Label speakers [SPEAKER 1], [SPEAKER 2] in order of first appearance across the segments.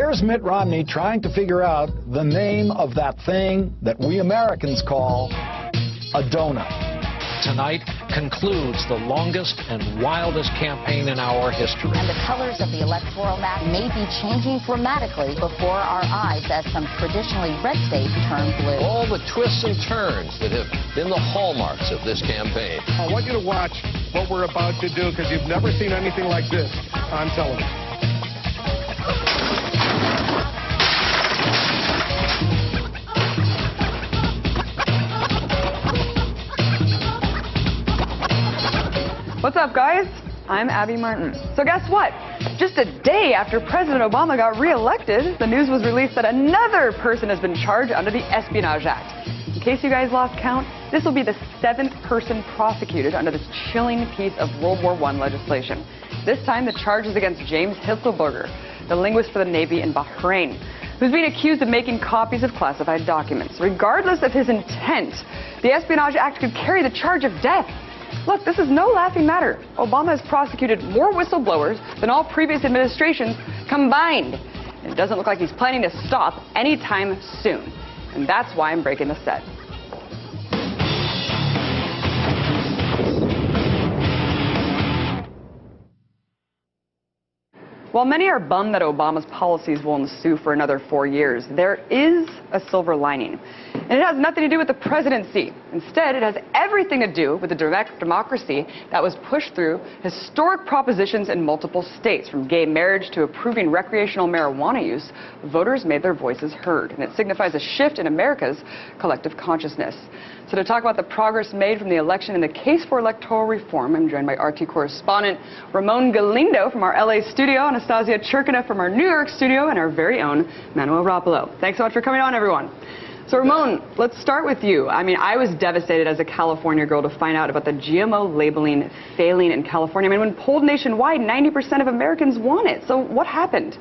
[SPEAKER 1] Here's Mitt Romney trying to figure out the name of that thing that we Americans call a donut.
[SPEAKER 2] Tonight concludes the longest and wildest campaign in our history.
[SPEAKER 3] And the colors of the electoral map may be changing dramatically before our eyes as some traditionally red states turn blue.
[SPEAKER 4] All the twists and turns that have been the hallmarks of this campaign.
[SPEAKER 5] I want you to watch what we're about to do because you've never seen anything like this on television.
[SPEAKER 6] What's up, guys? I'm Abby Martin. So guess what? Just a day after President Obama got re-elected, the news was released that another person has been charged under the Espionage Act. In case you guys lost count, this will be the 7th person prosecuted under this chilling piece of World War I legislation. This time, the charge is against James Hisselberger, the linguist for the Navy in Bahrain, who's being accused of making copies of classified documents. Regardless of his intent, the Espionage Act could carry the charge of death. Look, this is no laughing matter. Obama has prosecuted more whistleblowers than all previous administrations combined. And it doesn't look like he's planning to stop anytime soon. And that's why I'm breaking the set. While many are bummed that Obama's policies will ensue for another 4 years, there is a silver lining. And it has nothing to do with the presidency. Instead, it has everything to do with the direct democracy that was pushed through historic propositions in multiple states. From gay marriage to approving recreational marijuana use, voters made their voices heard. And it signifies a shift in America's collective consciousness. So to talk about the progress made from the election and the case for electoral reform, I'm joined by RT correspondent Ramon Galindo from our LA studio, Anastasia Churkina from our New York studio, and our very own Manuel Rapolo. Thanks so much for coming on, everyone. So Ramon, let's start with you. I mean, I was devastated as a California girl to find out about the GMO labeling failing in California. I mean, when polled nationwide, 90% of Americans want it. So what happened?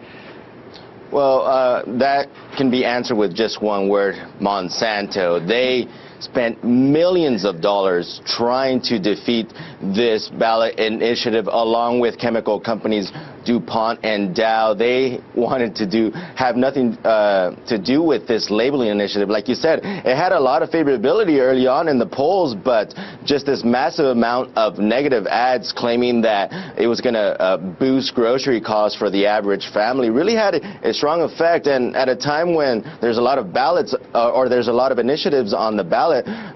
[SPEAKER 7] Well, that can be answered with just one word: Monsanto. They spent millions of dollars trying to defeat this ballot initiative along with chemical companies DuPont and Dow. They wanted to have nothing to do with this labeling initiative. Like you said, it had a lot of favorability early on in the polls, but just this massive amount of negative ads claiming that it was going to boost grocery costs for the average family really had a strong effect. And at a time when there's a lot of ballots or there's a lot of initiatives on the ballot,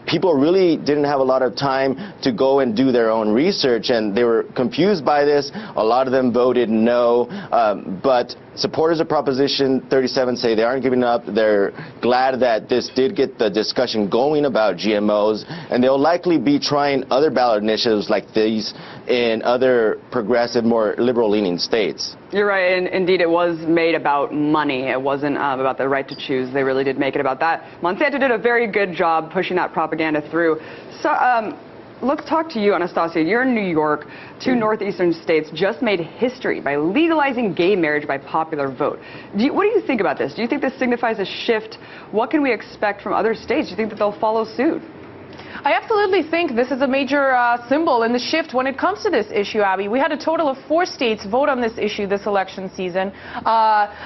[SPEAKER 7] people really didn't have a lot of time to go and do their own research, and they were confused by this. A lot of them voted no, but supporters of Proposition 37 say they aren't giving up. They're glad that this did get the discussion going about GMOs, and they'll likely be trying other ballot initiatives like these in other progressive, more liberal-leaning states.
[SPEAKER 6] You're right, and indeed it was made about money. It wasn't about the right to choose. They really did make it about that. Monsanto did a very good job pushing that propaganda through. So, let's talk to you, Anastasia. You're in New York. 2 northeastern states just made history by legalizing gay marriage by popular vote. What do you think about this? Do you think this signifies a shift? What can we expect from other states? Do you think that they'll follow suit?
[SPEAKER 8] I absolutely think this is a major symbol in the shift when it comes to this issue, Abby. We had a total of 4 states vote on this issue this election season.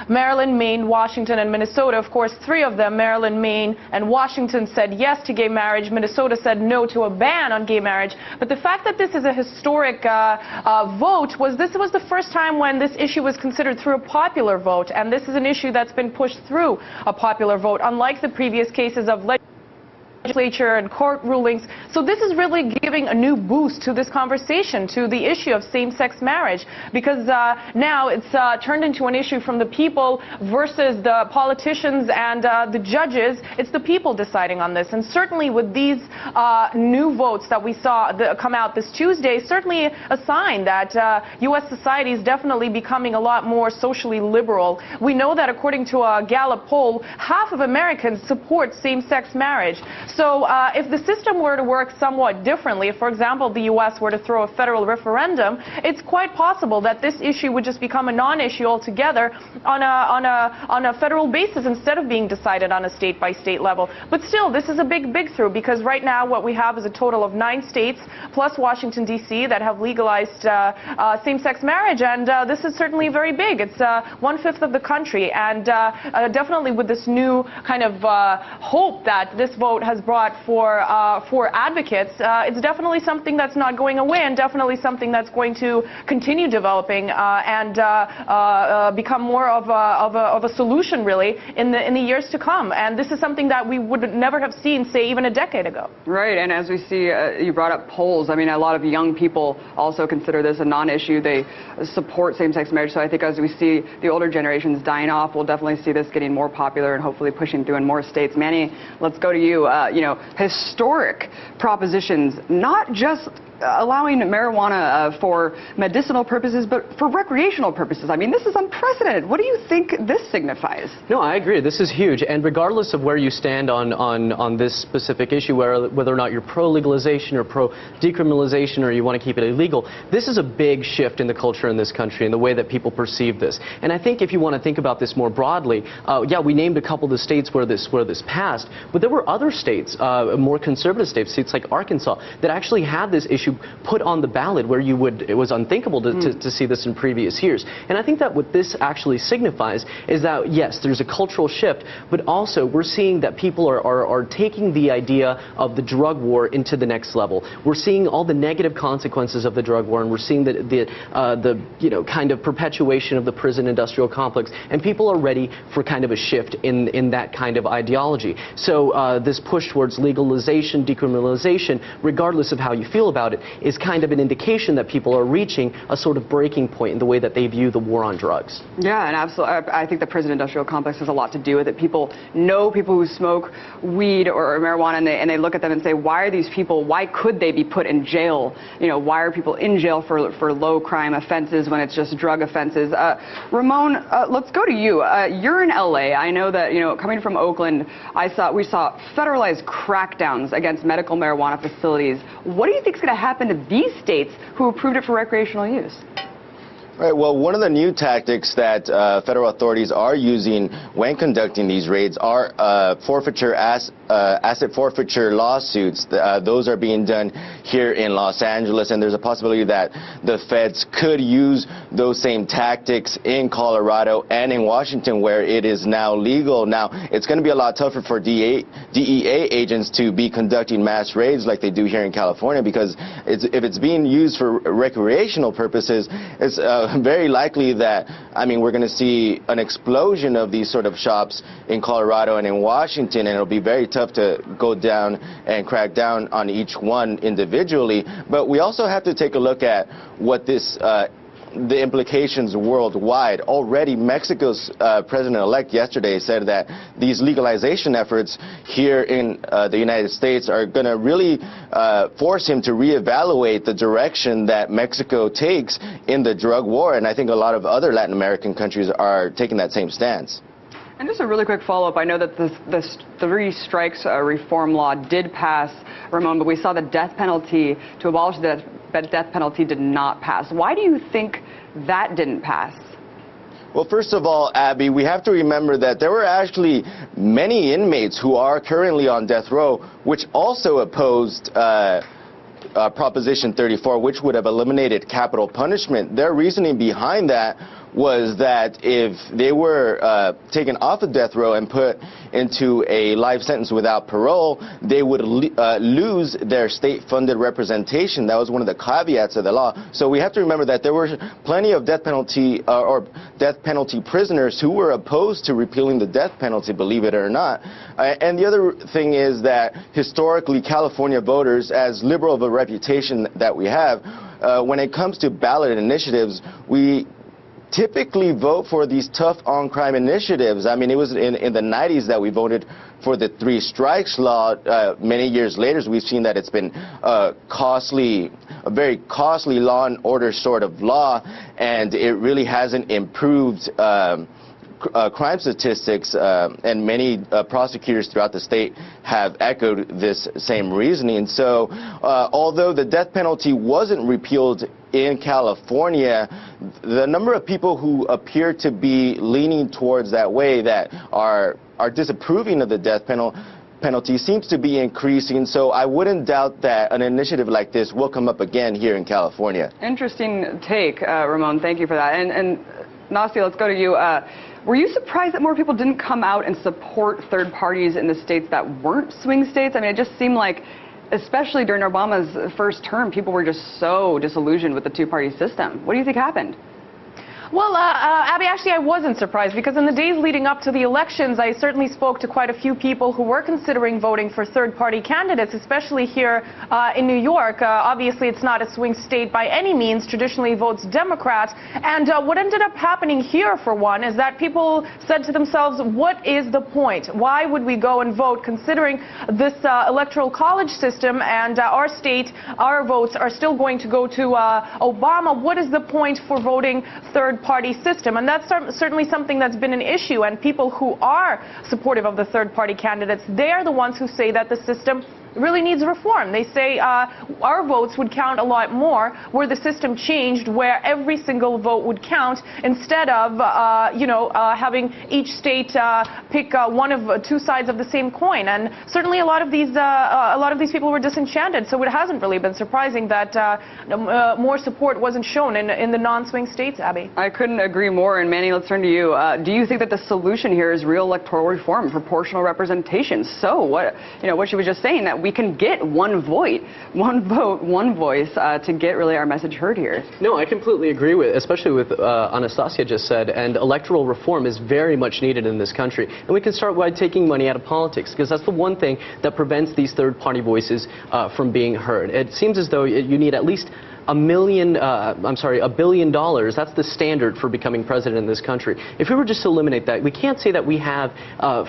[SPEAKER 8] Maryland, Maine, Washington, and Minnesota. Of course, 3 of them, Maryland, Maine, and Washington, said yes to gay marriage. Minnesota said no to a ban on gay marriage. But the fact that this is a historic vote this was the first time when this issue was considered through a popular vote. And this is an issue that's been pushed through a popular vote, unlike the previous cases of legislature and court rulings. So this is really giving a new boost to this conversation, to the issue of same-sex marriage, because now it's turned into an issue from the people versus the politicians and the judges. It's the people deciding on this. And certainly with these new votes that we saw come out this Tuesday, certainly a sign that U.S. society is definitely becoming a lot more socially liberal. We know that according to a Gallup poll, half of Americans support same-sex marriage. So if the system were to work somewhat differently, if, for example, the U.S. were to throw a federal referendum, it's quite possible that this issue would just become a non-issue altogether on a federal basis instead of being decided on a state-by-state level. But still, this is a big through, because right now what we have is a total of 9 states plus Washington, D.C. that have legalized same-sex marriage, and this is certainly very big. It's 1/5 of the country, and definitely with this new kind of hope that this vote has brought for advocates, it's definitely something that's not going away, and definitely something that's going to continue developing and become more of a solution, really, in the years to come. And this is something that we would never have seen, say, even a decade ago.
[SPEAKER 6] Right, and as we see, you brought up polls. I mean, a lot of young people also consider this a non-issue. They support same-sex marriage. So I think as we see the older generations dying off, we'll definitely see this getting more popular and hopefully pushing through in more states. Manny, let's go to you. You know, historic propositions, not just allowing marijuana for medicinal purposes, but for recreational purposes. I mean, this is unprecedented. What do you think this signifies?
[SPEAKER 9] No, I agree. This is huge. And regardless of where you stand on this specific issue, whether or not you're pro-legalization or pro-decriminalization or you want to keep it illegal, this is a big shift in the culture in this country and the way that people perceive this. And I think if you want to think about this more broadly, yeah, we named a couple of the states where this passed, but there were other states, more conservative states like Arkansas, that actually had this issue put on the ballot where it was unthinkable to see this in previous years. And I think that what this actually signifies is that, yes, there's a cultural shift, but also we're seeing that people are taking the idea of the drug war into the next level. We're seeing all the negative consequences of the drug war, and we're seeing the you know, kind of perpetuation of the prison industrial complex, and people are ready for kind of a shift in that kind of ideology. So this push towards legalization, decriminalization, regardless of how you feel about it, is kind of an indication that people are reaching a sort of breaking point in the way that they view the war on drugs.
[SPEAKER 6] Yeah, and absolutely. I think the prison industrial complex has a lot to do with it. People know people who smoke weed or marijuana, and they look at them and say, why are these people, why could they be put in jail? You know, why are people in jail for low crime offenses when it's just drug offenses? Ramon, let's go to you. You're in LA. I know that, you know, coming from Oakland, we saw federalized crackdowns against medical marijuana facilities. What do you think is going to happen to these states who approved it for recreational use?
[SPEAKER 7] Right. Well, one of the new tactics that federal authorities are using when conducting these raids are asset forfeiture lawsuits. Those are being done here in Los Angeles, and there's a possibility that the feds could use those same tactics in Colorado and in Washington, where it is now legal. Now, it's going to be a lot tougher for DEA agents to be conducting mass raids like they do here in California, because if it's being used for recreational purposes, it's very likely that, I mean, we're going to see an explosion of these sort of shops in Colorado and in Washington, and it'll be very tough to go down and crack down on each one individually. But we also have to take a look at what the implications worldwide. Already, Mexico's president-elect yesterday said that these legalization efforts here in the United States are going to really force him to reevaluate the direction that Mexico takes in the drug war. And I think a lot of other Latin American countries are taking that same stance.
[SPEAKER 6] And just a really quick follow-up. I know that the three strikes reform law did pass, Ramon, but we saw the death penalty, to abolish the death penalty, did not pass. Why do you think that didn't pass?
[SPEAKER 7] Well, first of all, Abby, we have to remember that there were actually many inmates who are currently on death row, which also opposed Proposition 34, which would have eliminated capital punishment. Their reasoning behind that was that if they were taken off of death row and put into a life sentence without parole, they would lose their state-funded representation. That was one of the caveats of the law. So we have to remember that there were plenty of death penalty prisoners who were opposed to repealing the death penalty, believe it or not. And the other thing is that historically, California voters, as liberal of a reputation that we have, when it comes to ballot initiatives, we typically vote for these tough on-crime initiatives. I mean, it was in the 90s that we voted for the three strikes law. Many years later, we've seen that it's been a very costly law and order sort of law, and it really hasn't improved crime statistics and many prosecutors throughout the state have echoed this same reasoning. So although the death penalty wasn't repealed in California, the number of people who appear to be leaning towards that way, that are disapproving of the death penalty, seems to be increasing. So I wouldn't doubt that an initiative like this will come up again here in California.
[SPEAKER 6] Interesting take, Ramon. Thank you for that. And Nastia, let's go to you. Were you surprised that more people didn't come out and support third parties in the states that weren't swing states? I mean, it just seemed like, especially during Obama's first term, people were just so disillusioned with the two-party system. What do you think happened?
[SPEAKER 8] Well, Abby, actually, I wasn't surprised, because in the days leading up to the elections, I certainly spoke to quite a few people who were considering voting for third-party candidates, especially here in New York. Obviously, it's not a swing state by any means. Traditionally votes Democrat. And what ended up happening here, for one, is that people said to themselves, what is the point? Why would we go and vote, considering this electoral college system and our state, our votes are still going to go to Obama? What is the point for voting third-party system? And that's certainly something that's been an issue, and people who are supportive of the third-party candidates, they are the ones who say that the system really needs reform. They say our votes would count a lot more were the system changed, where every single vote would count, instead of having each state pick one of two sides of the same coin. And certainly a lot of these people were disenchanted. So it hasn't really been surprising that more support wasn't shown in the non-swing states, Abby.
[SPEAKER 6] I couldn't agree more. And Manny, let's turn to you. Do you think that the solution here is real electoral reform, proportional representation? So what she was just saying, that we can get one vote, one voice to get really our message heard here.
[SPEAKER 9] No, I completely agree with, especially with Anastasia just said, and electoral reform is very much needed in this country. And we can start by taking money out of politics, because that's the one thing that prevents these third-party voices from being heard. It seems as though you need at least $1 billion. That's the standard for becoming president in this country. If we were just to eliminate that, we can't say that we have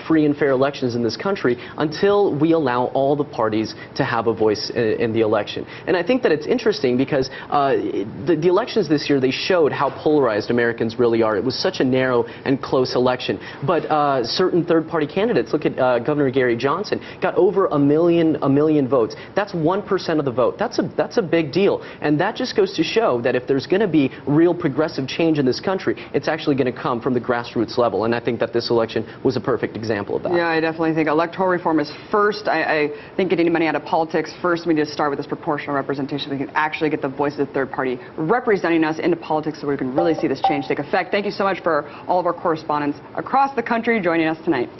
[SPEAKER 9] free and fair elections in this country until we allow all the parties to have a voice in the election. And I think that it's interesting because the elections this year, they showed how polarized Americans really are. It was such a narrow and close election. But certain third-party candidates, look at Governor Gary Johnson, got over a million votes. That's 1% of the vote. That's a big deal. And that just goes to show that if there's going to be real progressive change in this country, it's actually going to come from the grassroots level. And I think that this election was a perfect example of that.
[SPEAKER 6] Yeah, I definitely think electoral reform is first. I think getting money out of politics first. We need to start with this proportional representation. We can actually get the voices of the third party representing us into politics so we can really see this change take effect. Thank you so much for all of our correspondents across the country joining us tonight.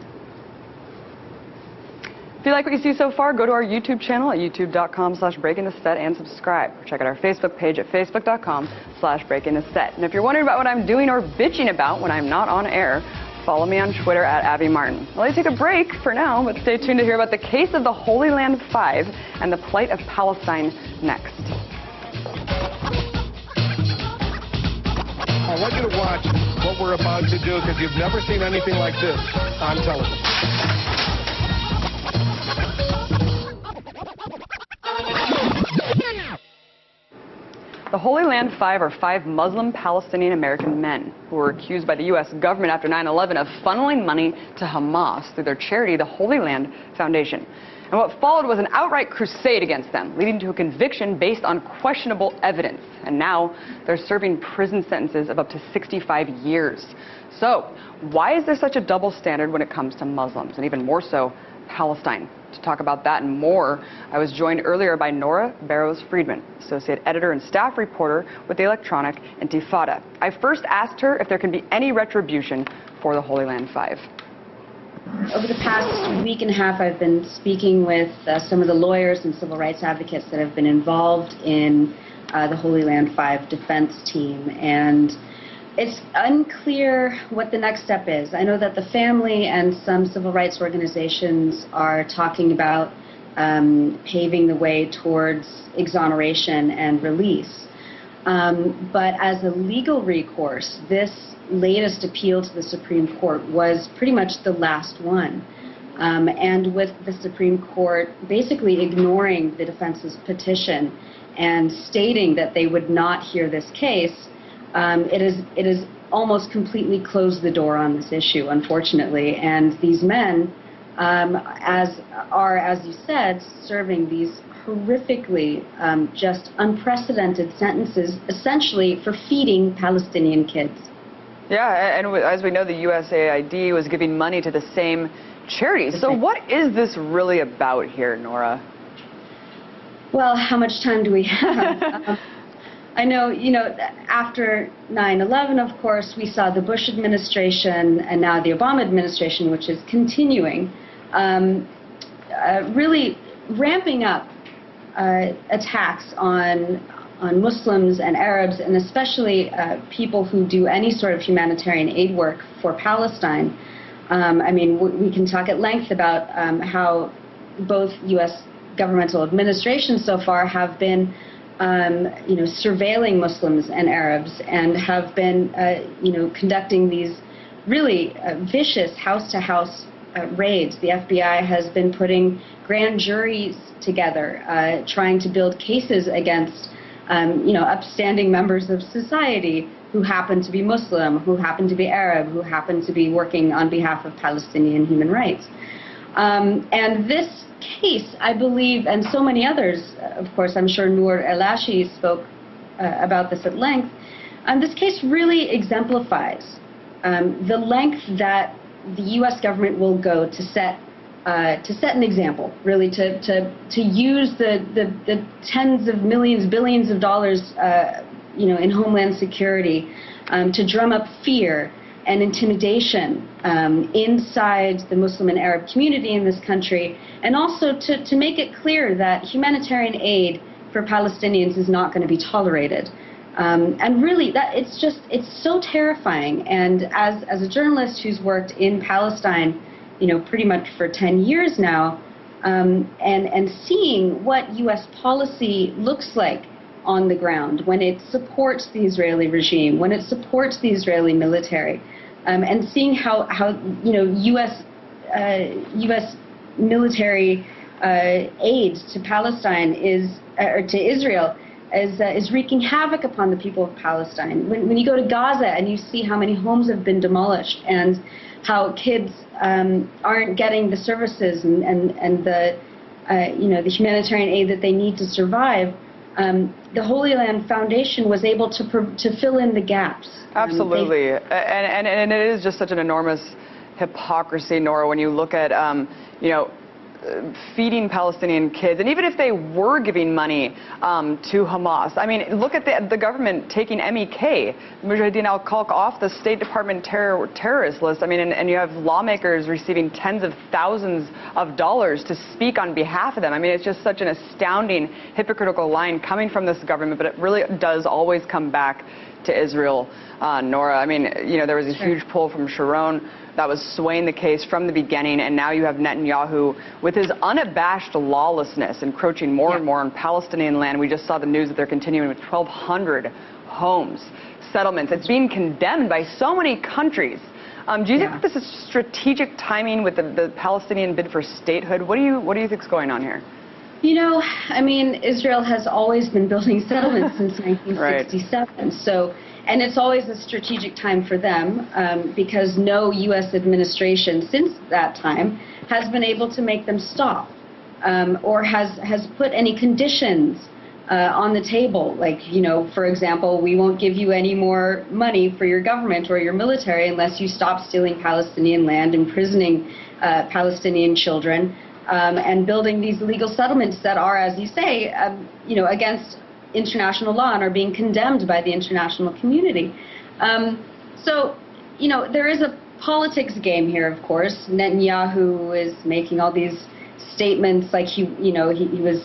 [SPEAKER 6] If you like what you see so far, go to our YouTube channel at youtube.com/breakingtheset and subscribe. Or check out our Facebook page at facebook.com/breakingtheset. And if you're wondering about what I'm doing or bitching about when I'm not on air, follow me on Twitter at Abby Martin. I'll let you take a break for now, but stay tuned to hear about the case of the Holy Land 5 and the plight of Palestine next.
[SPEAKER 5] I want you to watch what we're about to do, because you've never seen anything like this on television.
[SPEAKER 6] The Holy Land 5 are 5 Muslim Palestinian American men who were accused by the U.S. government after 9/11 of funneling money to Hamas through their charity, the Holy Land Foundation. And what followed was an outright crusade against them, leading to a conviction based on questionable evidence. And now they're serving prison sentences of up to 65 years. So why is there such a double standard when it comes to Muslims, and even more so Palestine? To talk about that and more, I was joined earlier by Nora Barrows-Friedman, associate editor and staff reporter with the electronic Intifada. I first asked her if there can be any retribution for the Holy Land 5.
[SPEAKER 10] Over the past week and a half, I've been speaking with some of the lawyers and civil rights advocates that have been involved in the Holy Land 5 defense team, and it's unclear what the next step is. I know that the family and some civil rights organizations are talking about paving the way towards exoneration and release. But as a legal recourse, this latest appeal to the Supreme Court was pretty much the last one. And with the Supreme Court basically ignoring the defense's petition and stating that they would not hear this case, it is almost completely closed the door on this issue, unfortunately. And these men as you said, serving these horrifically just unprecedented sentences, essentially for feeding Palestinian kids.
[SPEAKER 6] Yeah, and as we know, the USAID was giving money to the same charities. So what is this really about here, Nora?
[SPEAKER 10] Well, how much time do we have? I know, after 9/11, of course, we saw the Bush administration and now the Obama administration, which is continuing, really ramping up attacks on Muslims and Arabs, and especially people who do any sort of humanitarian aid work for Palestine. I mean, we can talk at length about how both U.S. governmental administrations so far have been surveilling Muslims and Arabs, and have been, conducting these really vicious house-to-house raids. The FBI has been putting grand juries together, trying to build cases against, upstanding members of society who happen to be Muslim, who happen to be Arab, who happen to be working on behalf of Palestinian human rights. And this case, I believe, and so many others, of course, I'm sure Noor El-Ashi spoke about this at length, this case really exemplifies the length that the U.S. government will go to set an example, really, to use the tens of millions, billions of dollars, in homeland security, to drum up fear and intimidation inside the Muslim and Arab community in this country, and also to make it clear that humanitarian aid for Palestinians is not going to be tolerated. And really, it's so terrifying. And as a journalist who's worked in Palestine, pretty much for 10 years now, and seeing what U.S. policy looks like on the ground when it supports the Israeli regime, when it supports the Israeli military, and seeing how U.S. military aid to Palestine or to Israel is wreaking havoc upon the people of Palestine. When you go to Gaza and you see how many homes have been demolished, and how kids aren't getting the services and the the humanitarian aid that they need to survive, the Holy Land Foundation was able to fill in the gaps.
[SPEAKER 6] Absolutely, and it is just such an enormous hypocrisy, Nora, when you look at feeding Palestinian kids, and even if they were giving money to Hamas, I mean, look at the government taking MEK, Mujahideen al-Khalq, off the State Department terrorist list. I mean, and you have lawmakers receiving tens of thousands of dollars to speak on behalf of them. I mean, it's just such an astounding, hypocritical line coming from this government, but it really does always come back to Israel, Nora. I mean, there was a huge pull from Sharon that was swaying the case from the beginning, and now you have Netanyahu with his unabashed lawlessness encroaching more and more on Palestinian land. We just saw the news that they're continuing with 1,200 homes, settlements. It's being condemned by so many countries. Do you think this is strategic timing with the Palestinian bid for statehood? What do you think is going on here?
[SPEAKER 10] I mean, Israel has always been building settlements since 1967. Right. So, and it's always a strategic time for them, because no U.S. administration since that time has been able to make them stop, or has put any conditions on the table. Like, for example, we won't give you any more money for your government or your military unless you stop stealing Palestinian land, imprisoning Palestinian children, and building these illegal settlements that are, as you say, against international law and are being condemned by the international community. So, there is a politics game here, of course. Netanyahu is making all these statements like he was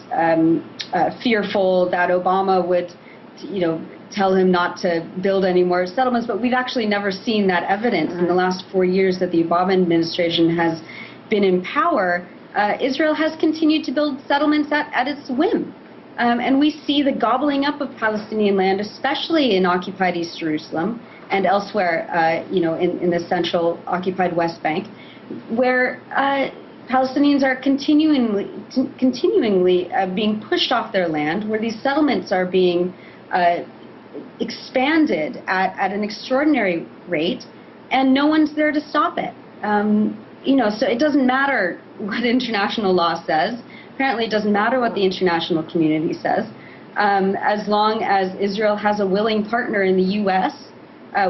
[SPEAKER 10] fearful that Obama would, tell him not to build any more settlements, but we've actually never seen that evidence in the last 4 years that the Obama administration has been in power. Israel has continued to build settlements at its whim. And we see the gobbling up of Palestinian land, especially in occupied East Jerusalem and elsewhere, in the central occupied West Bank, where Palestinians are continuingly being pushed off their land, where these settlements are being expanded at an extraordinary rate, and no one's there to stop it. So it doesn't matter what international law says. Apparently, it doesn't matter what the international community says. As long as Israel has a willing partner in the U.S.,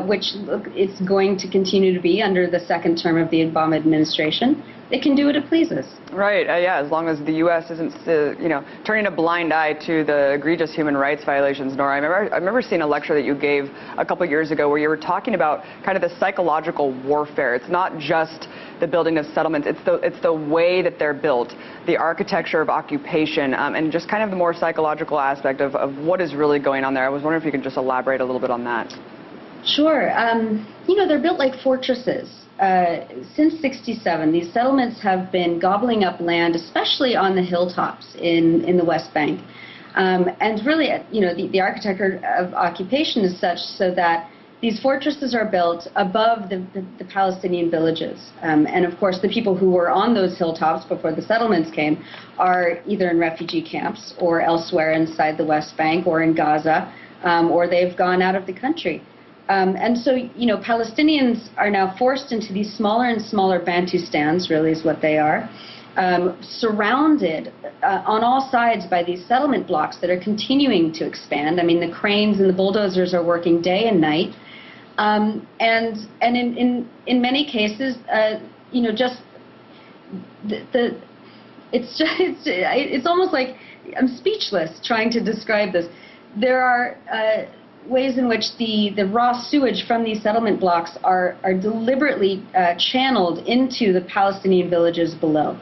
[SPEAKER 10] which it's going to continue to be under the second term of the Obama administration, it can do what it pleases.
[SPEAKER 6] Right. Yeah. As long as the U.S. isn't, turning a blind eye to the egregious human rights violations. Nora, I remember seeing a lecture that you gave a couple years ago where you were talking about kind of the psychological warfare. It's not just the building of settlements. It's the way that they're built, the architecture of occupation, and just kind of the more psychological aspect of what is really going on there. I was wondering if you could just elaborate a little bit on that.
[SPEAKER 10] Sure. They're built like fortresses. Since '67, these settlements have been gobbling up land, especially on the hilltops in the West Bank. And really, the architecture of occupation is such so that these fortresses are built above the Palestinian villages. And of course, the people who were on those hilltops before the settlements came are either in refugee camps or elsewhere inside the West Bank or in Gaza, or they've gone out of the country. And so, Palestinians are now forced into these smaller and smaller Bantustans, really is what they are, surrounded on all sides by these settlement blocks that are continuing to expand. I mean, the cranes and the bulldozers are working day and night. And in many cases, it's almost like I'm speechless trying to describe this. There are ways in which the raw sewage from these settlement blocks are deliberately channeled into the Palestinian villages below.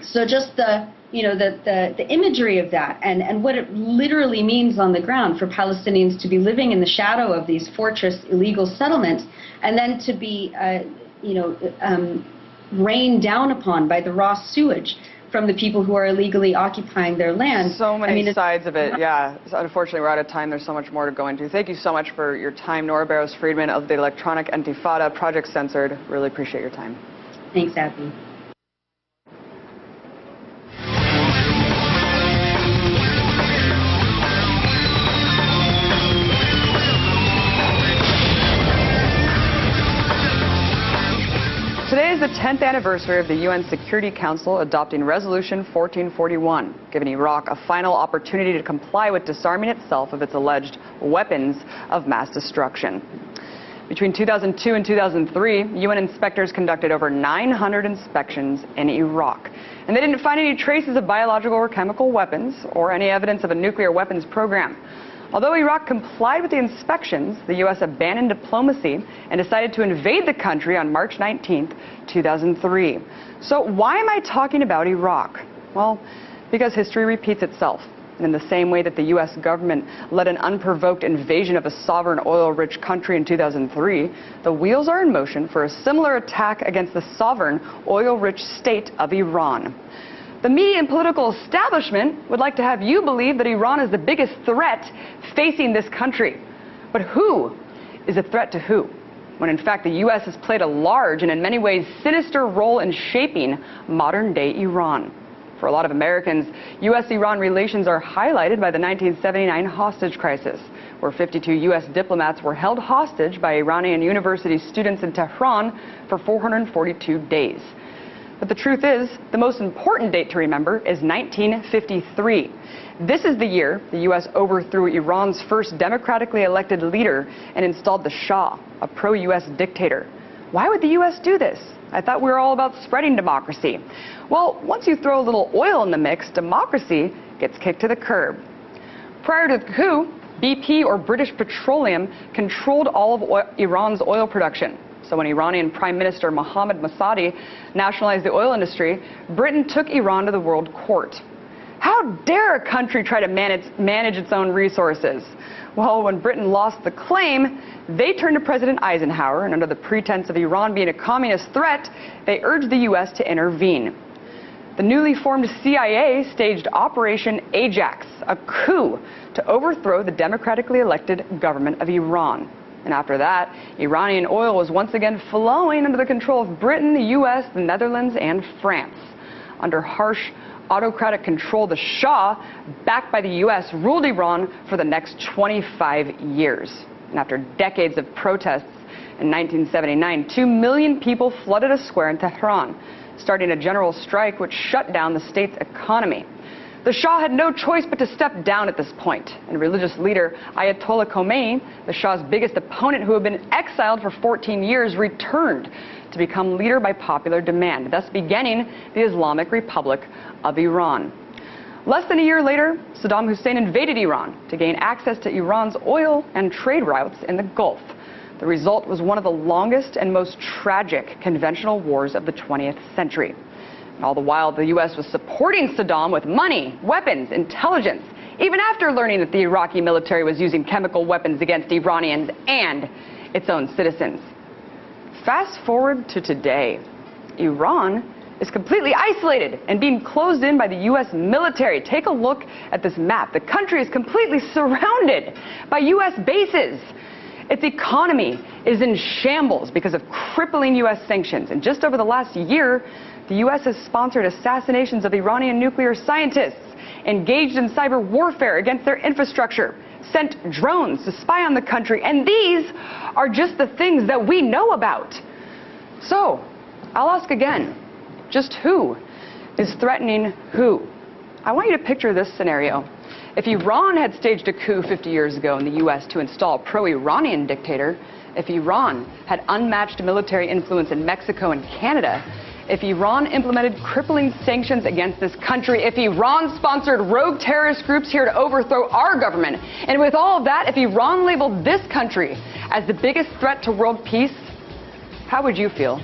[SPEAKER 10] So just the imagery of that and what it literally means on the ground for Palestinians to be living in the shadow of these fortress illegal settlements and then to be rained down upon by the raw sewage from the people who are illegally occupying their land.
[SPEAKER 6] So many sides of it, yeah. So unfortunately, we're out of time. There's so much more to go into. Thank you so much for your time, Nora Barrows-Friedman of the Electronic Intifada, Project Censored. Really appreciate your time.
[SPEAKER 10] Thanks, Abby.
[SPEAKER 6] Today is the 10th anniversary of the UN Security Council adopting Resolution 1441, giving Iraq a final opportunity to comply with disarming itself of its alleged weapons of mass destruction. Between 2002 and 2003, UN inspectors conducted over 900 inspections in Iraq, and they didn't find any traces of biological or chemical weapons or any evidence of a nuclear weapons program. Although Iraq complied with the inspections, the U.S. abandoned diplomacy and decided to invade the country on March 19, 2003. So why am I talking about Iraq? Well, because history repeats itself. And in the same way that the U.S. government led an unprovoked invasion of a sovereign oil-rich country in 2003, the wheels are in motion for a similar attack against the sovereign oil-rich state of Iran. The media and political establishment would like to have you believe that Iran is the biggest threat facing this country. But who is a threat to who? When in fact the U.S. has played a large and in many ways sinister role in shaping modern-day Iran. For a lot of Americans, U.S.-Iran relations are highlighted by the 1979 hostage crisis, where 52 U.S. diplomats were held hostage by Iranian university students in Tehran for 442 days. But the truth is, the most important date to remember is 1953. This is the year the U.S. overthrew Iran's first democratically elected leader and installed the Shah, a pro-U.S. dictator. Why would the U.S. do this? I thought we were all about spreading democracy. Well, once you throw a little oil in the mix, democracy gets kicked to the curb. Prior to the coup, BP, or British Petroleum, controlled all of Iran's oil production. So when Iranian Prime Minister Mohammad Mossadegh nationalized the oil industry, Britain took Iran to the World Court. How dare a country try to manage its own resources? Well, when Britain lost the claim, they turned to President Eisenhower, and under the pretense of Iran being a communist threat, they urged the U.S. to intervene. The newly formed CIA staged Operation Ajax, a coup to overthrow the democratically elected government of Iran. And after that, Iranian oil was once again flowing under the control of Britain, the U.S., the Netherlands, and France. Under harsh autocratic control, the Shah, backed by the U.S., ruled Iran for the next 25 years. And after decades of protests in 1979, 2 million people flooded a square in Tehran, starting a general strike which shut down the state's economy. The Shah had no choice but to step down at this point, and religious leader Ayatollah Khomeini, the Shah's biggest opponent who had been exiled for 14 years, returned to become leader by popular demand, thus beginning the Islamic Republic of Iran. Less than a year later, Saddam Hussein invaded Iran to gain access to Iran's oil and trade routes in the Gulf. The result was one of the longest and most tragic conventional wars of the 20th century. And all the while, the U.S. was supporting Saddam with money, weapons, intelligence, even after learning that the Iraqi military was using chemical weapons against Iranians and its own citizens. Fast forward to today. Iran is completely isolated and being closed in by the U.S. military. Take a look at this map. The country is completely surrounded by U.S. bases. Its economy is in shambles because of crippling U.S. sanctions. And just over the last year, the U.S. has sponsored assassinations of Iranian nuclear scientists, engaged in cyber warfare against their infrastructure, sent drones to spy on the country, and these are just the things that we know about. So, I'll ask again, just who is threatening who? I want you to picture this scenario. If Iran had staged a coup 50 years ago in the U.S. to install a pro-Iranian dictator, if Iran had unmatched military influence in Mexico and Canada, if Iran implemented crippling sanctions against this country, if Iran sponsored rogue terrorist groups here to overthrow our government, and with all of that, if Iran labeled this country as the biggest threat to world peace, how would you feel?